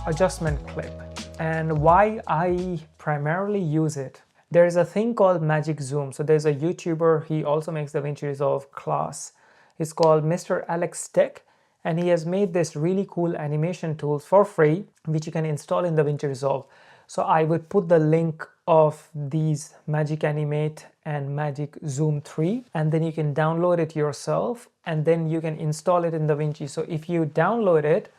adjustment clip and why I primarily use it. There's a thing called Magic Zoom. So there's a YouTuber, he also makes DaVinci Resolve class. It's called Mr. Alex Tech, and he has made this really cool animation tools for free, which you can install in DaVinci Resolve. So I would put the link of these Magic Animate and Magic Zoom 3, and then you can download it yourself, and then you can install it in DaVinci. So if you download it,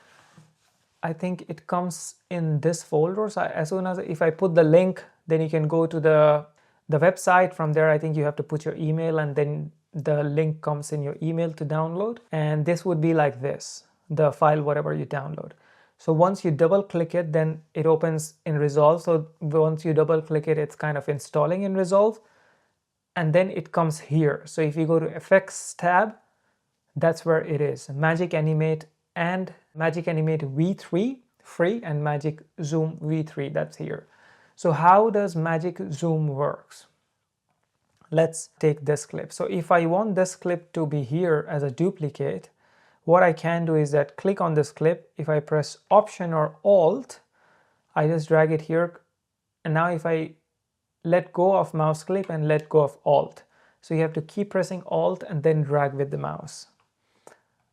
I think it comes in this folder. So as soon as if I put the link, then you can go to the website. From there, I think you have to put your email, and then the link comes in your email to download. And this would be like this, the file, whatever you download. So once you double click it, then it opens in Resolve. So once you double click it, it's kind of installing in Resolve. And then it comes here. So if you go to Effects tab, that's where it is. Magic Animate and Magic Animate V3 free and Magic Zoom V3, that's here. So how does Magic Zoom works? Let's take this clip. So if I want this clip to be here as a duplicate, what I can do is that click on this clip. If I press Option or Alt, I just drag it here. And now if I let go of mouse clip and let go of Alt. So you have to keep pressing Alt and then drag with the mouse.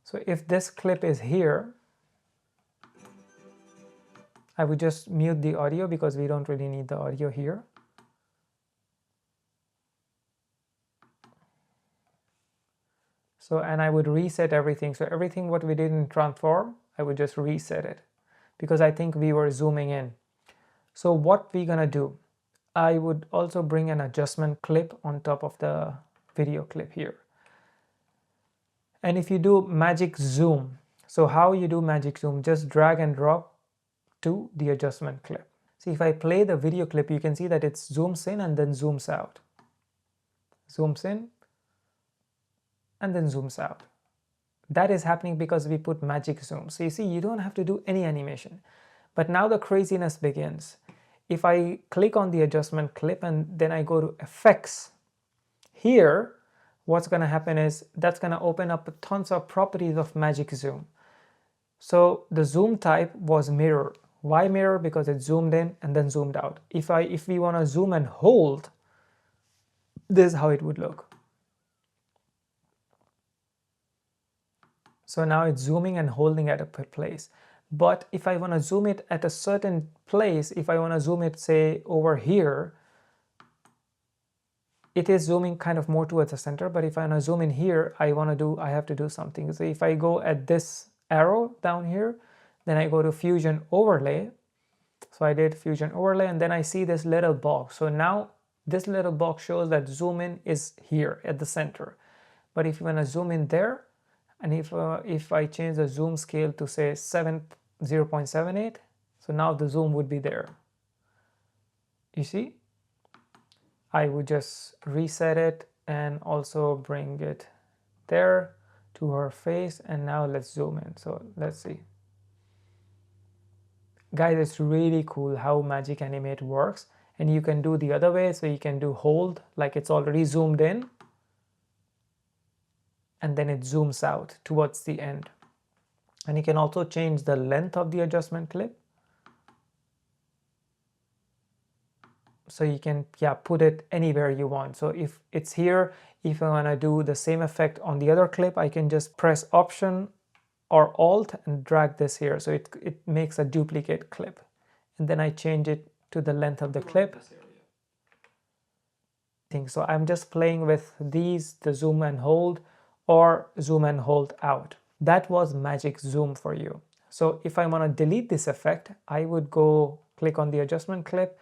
So if this clip is here, I would just mute the audio because we don't really need the audio here. So, and I would reset everything. So everything what we did in transform, I would just reset it because I think we were zooming in. So what we're gonna do, I would also bring an adjustment clip on top of the video clip here. And if you do Magic Zoom, so how you do Magic Zoom, just drag and drop to the adjustment clip. See, if I play the video clip, you can see that it zooms in and then zooms out. Zooms in and then zooms out. That is happening because we put Magic Zoom. So you see, you don't have to do any animation. But now the craziness begins. If I click on the adjustment clip and then I go to Effects, here, what's going to happen is that's going to open up tons of properties of Magic Zoom. So the zoom type was mirror. Why mirror? Because it zoomed in and then zoomed out. If we want to zoom and hold, this is how it would look. So now it's zooming and holding at a place. But if I want to zoom it at a certain place, if I want to zoom it, say, over here, it is zooming kind of more towards the center. But if I want to zoom in here, I have to do something. So if I go at this arrow down here, then I go to Fusion Overlay. So I did Fusion Overlay, and then I see this little box. So now this little box shows that zoom in is here at the center. But if you want to zoom in there, and if I change the zoom scale to say 0.78, so now the zoom would be there. You see? I would just reset it and also bring it there to her face, and now let's zoom in. So let's see. Guys, it's really cool how Magic Animate works, and you can do the other way. So you can do hold, like it's already zoomed in, and then it zooms out towards the end. And you can also change the length of the adjustment clip. So you can put it anywhere you want. So if it's here, if I want to do the same effect on the other clip, I can just press Option or Alt and drag this here. So it makes a duplicate clip. And then I change it to the length of the clip. So I'm just playing with these, the zoom and hold or zoom and hold out. That was Magic Zoom for you. So if I want to delete this effect, I would go click on the adjustment clip,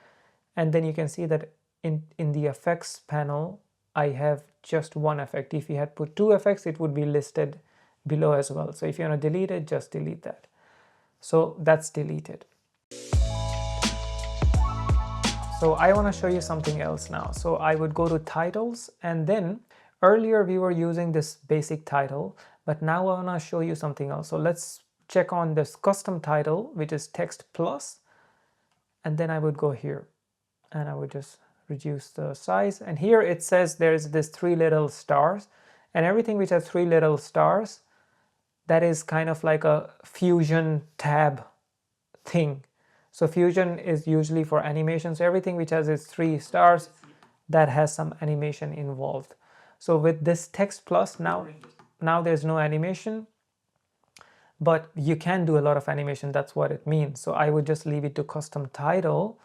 and then you can see that in the effects panel, I have just one effect. If you had put two effects, it would be listed below as well. So if you want to delete it, just delete that. So that's deleted. So I want to show you something else now. So I would go to titles, and then earlier we were using this basic title, but now I want to show you something else. So let's check on this custom title, which is text plus, and then I would go here and I would just reduce the size. And here it says there's this 3 little stars, and everything which has 3 little stars, that is kind of like a Fusion tab thing. So Fusion is usually for animation. So everything which has its 3 stars, that has some animation involved. So with this text plus, now there's no animation, but you can do a lot of animation. That's what it means. So I would just leave it to custom title.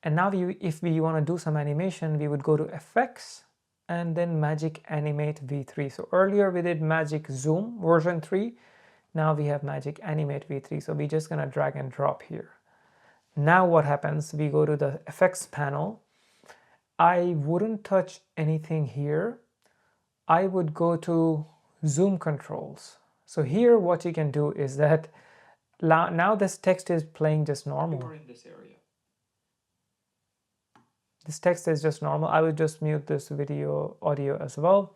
And now if we want to do some animation, we would go to effects and then Magic Animate V3. So earlier we did Magic Zoom version 3. Now we have Magic Animate V3. So we're just going to drag and drop here. Now what happens? We go to the effects panel. I wouldn't touch anything here. I would go to zoom controls. So here what you can do is that now this text is playing just normal. In this area. This text is just normal. I will just mute this video audio as well.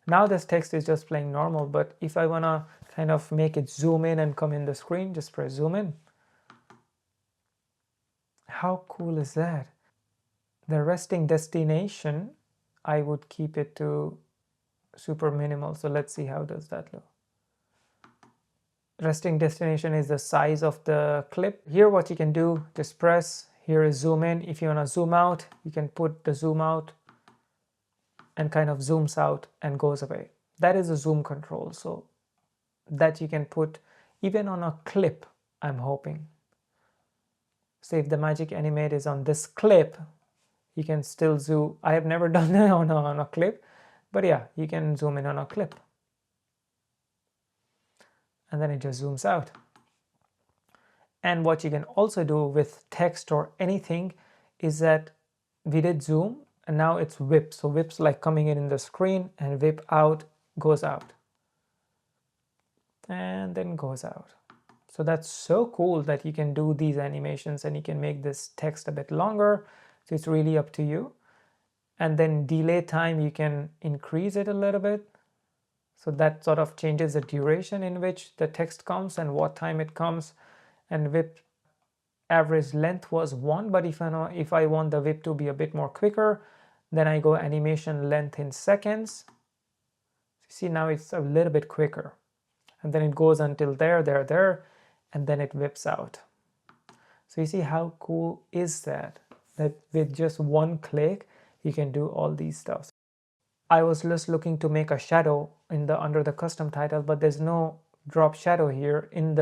Now this text is just playing normal, but if I want to kind of make it zoom in and come in the screen, just press zoom in. How cool is that? The resting destination, I would keep it to super minimal. So let's see how does that look. Resting destination is the size of the clip. Here what you can do, just press, here is zoom in. If you want to zoom out, you can put the zoom out and kind of zooms out and goes away. That is a zoom control. So that you can put even on a clip, I'm hoping. So if the Magic Animate is on this clip, you can still zoom. I have never done that on a clip, but yeah, you can zoom in on a clip. And then it just zooms out. And what you can also do with text or anything is that we did zoom and now it's whip. So whip's like coming in the screen and whip out goes out. And then goes out. So that's so cool that you can do these animations and you can make this text a bit longer. So it's really up to you. And then delay time, you can increase it a little bit. So that sort of changes the duration in which the text comes and what time it comes. And whip average length was 1, but if I want the whip to be a bit more quicker, then I go animation length in seconds. See, now it's a little bit quicker. And then it goes until there, and then it whips out. So you see how cool is that? That with just one click, you can do all these stuff. I was just looking to make a shadow under the custom title, but there's no drop shadow here in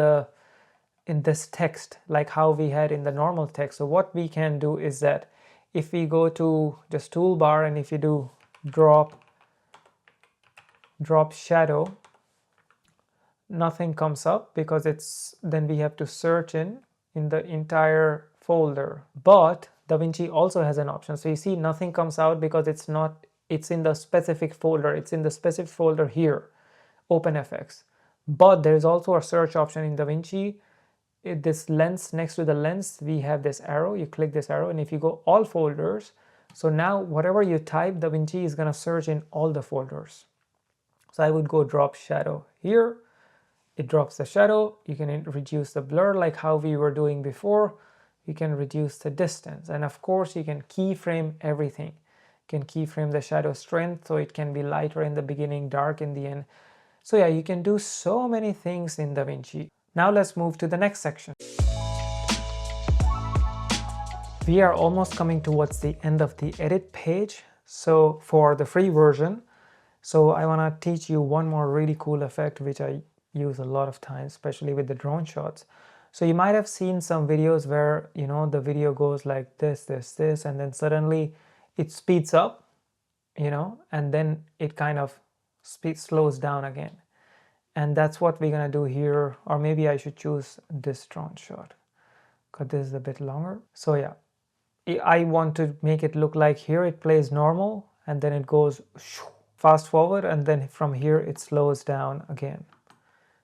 this text like how we had in the normal text. So what we can do is that if we go to just toolbar and if you do drop shadow, nothing comes up because then we have to search in the entire folder. But DaVinci also has an option. So you see nothing comes out because it's in the specific folder. It's in the specific folder here, OpenFX. But there's also a search option in DaVinci. This lens, next to the lens, we have this arrow. You click this arrow and if you go all folders, so now whatever you type, DaVinci is going to search in all the folders. So I would go drop shadow here. It drops the shadow. You can reduce the blur like how we were doing before. You can reduce the distance. And of course, you can keyframe everything. You can keyframe the shadow strength so it can be lighter in the beginning, dark in the end. So yeah, you can do so many things in DaVinci. Now let's move to the next section. We are almost coming towards the end of the edit page. So for the free version, so I want to teach you one more really cool effect which I use a lot of times, especially with the drone shots. So you might have seen some videos where, you know, the video goes like this, and then suddenly it speeds up, you know, and then it kind of slows down again. And that's what we're gonna do here. Or maybe I should choose this drone shot because this is a bit longer. So yeah, I want to make it look like here it plays normal and then it goes fast forward and then from here it slows down again.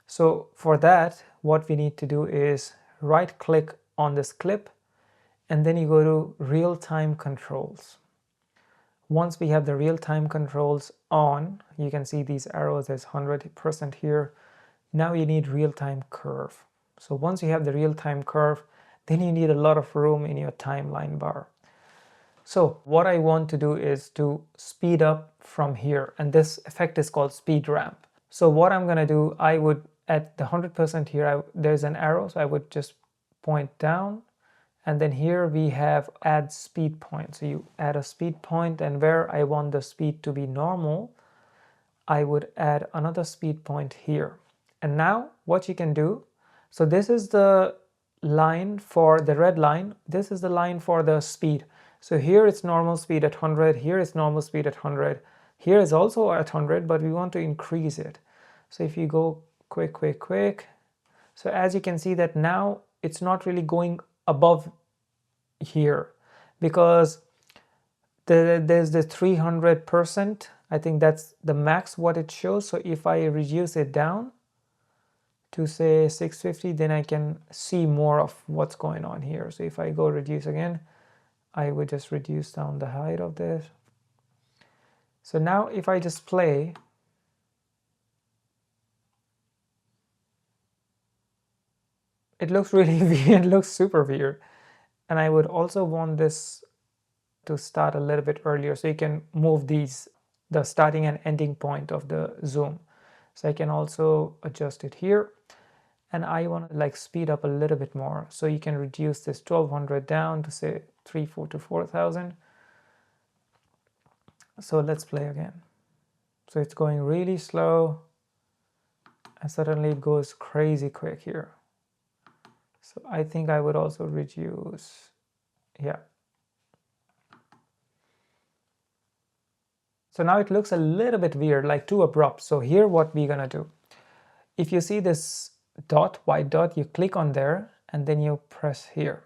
So for that, what we need to do is right click on this clip and then you go to real-time controls. Once we have the real-time controls on, you can see these arrows, there's 100% here. Now you need real-time curve. So once you have the real-time curve, then you need a lot of room in your timeline bar. So what I want to do is to speed up from here, and this effect is called speed ramp. So what I'm gonna do, I would at the 100% here, there's an arrow, so I would just point down, and then here we have add speed point. So you add a speed point, and where I want the speed to be normal, I would add another speed point here. And now what you can do, so this is the line for the red line, this is the line for the speed. So here it's normal speed at 100, here it's normal speed at 100, here is also at 100, but we want to increase it. So if you go quick, so as you can see that now it's not really going above here, because there's the 300%, I think that's the max what it shows. So if I reduce it down to say 650, then I can see more of what's going on here. So if I go reduce again, I would just reduce down the height of this. So now if I just play, it looks really weird, it looks super weird. And I would also want this to start a little bit earlier, so you can move these, the starting and ending point of the zoom. So I can also adjust it here, and I want to like speed up a little bit more. So you can reduce this 1200 down to say 3,400 to 4,000. So let's play again. So it's going really slow, and suddenly it goes crazy quick here. So I think I would also reduce, yeah. So now it looks a little bit weird, like too abrupt. So here what we're gonna do, if you see this dot, white dot, you click on there and then you press here.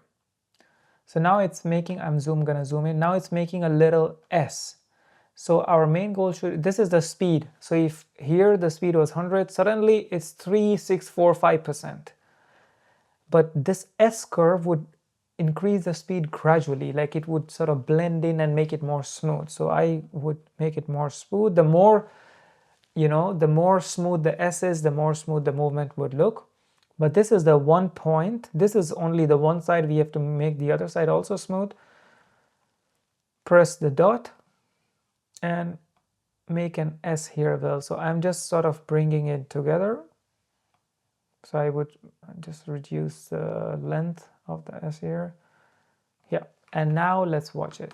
So now it's making, I'm gonna zoom in, now it's making a little S. So our main goal should, this is the speed. So if here the speed was 100, suddenly it's 3,645%. But this S curve would increase the speed gradually, like it would sort of blend in and make it more smooth. So I would make it more smooth. The more, you know, the more smooth the S is, the more smooth the movement would look. But this is the one point. This is only the one side. We have to make the other side also smooth. Press the dot and make an S here as well. So I'm just sort of bringing it together. So I would just reduce the length of the S here. Yeah, and now let's watch it.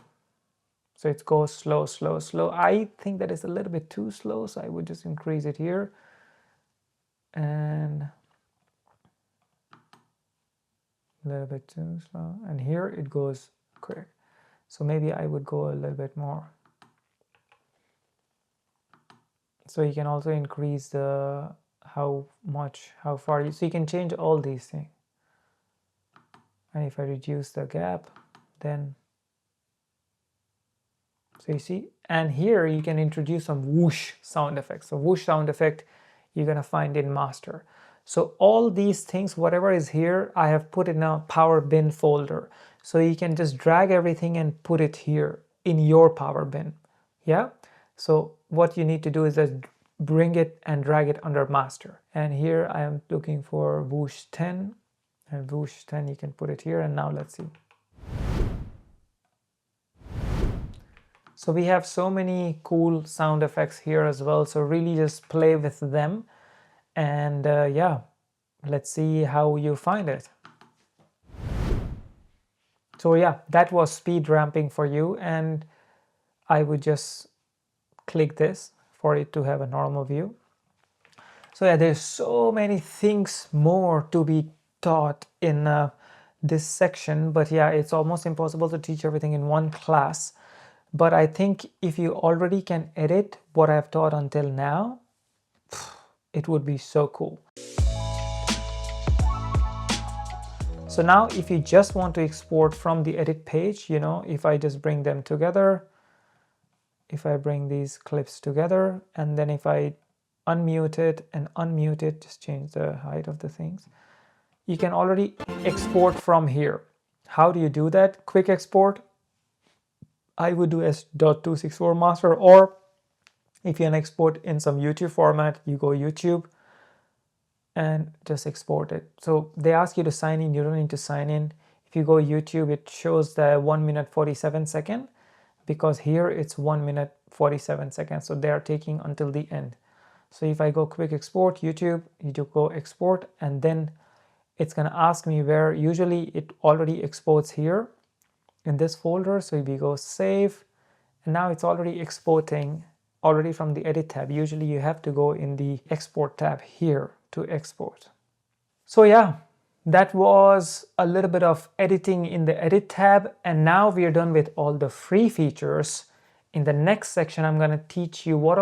So it goes slow, slow, slow. I think that is a little bit too slow, so I would just increase it here. And a little bit too slow. And here it goes quick. So maybe I would go a little bit more. So you can also increase the how far, so you can change all these things. And if I reduce the gap, then, so you see, and here you can introduce some whoosh sound effects. So whoosh sound effect you're gonna find in master. So all these things, whatever is here, I have put in a power bin folder. So you can just drag everything and put it here in your power bin. Yeah. So what you need to do is just bring it and drag it under master. And here I am looking for whoosh 10, and whoosh 10 you can put it here. And now let's see. So we have so many cool sound effects here as well. So really just play with them, and yeah, let's see how you find it. So yeah, that was speed ramping for you, and I would just click this for it to have a normal view. So yeah, there's so many things more to be taught in this section, but yeah, it's almost impossible to teach everything in one class. But I think if you already can edit what I've taught until now, it would be so cool. So now if you just want to export from the edit page, you know, if I just bring them together, if I bring these clips together, and then if I unmute it and unmute it, just change the height of the things, you can already export from here. How do you do that? Quick export, I would do S.264 master, or if you can export in some YouTube format, you go YouTube and just export it. So they ask you to sign in, you don't need to sign in. If you go YouTube, it shows the 1 minute 47 second, because here it's 1 minute 47 seconds. So they are taking until the end. So if I go quick export YouTube, you do go export, and then it's going to ask me where. Usually it already exports here in this folder. So if we go save, and now it's already exporting already from the edit tab. Usually you have to go in the export tab here to export. So yeah, that was a little bit of editing in the edit tab, and now we are done with all the free features. In the next section, I'm going to teach you what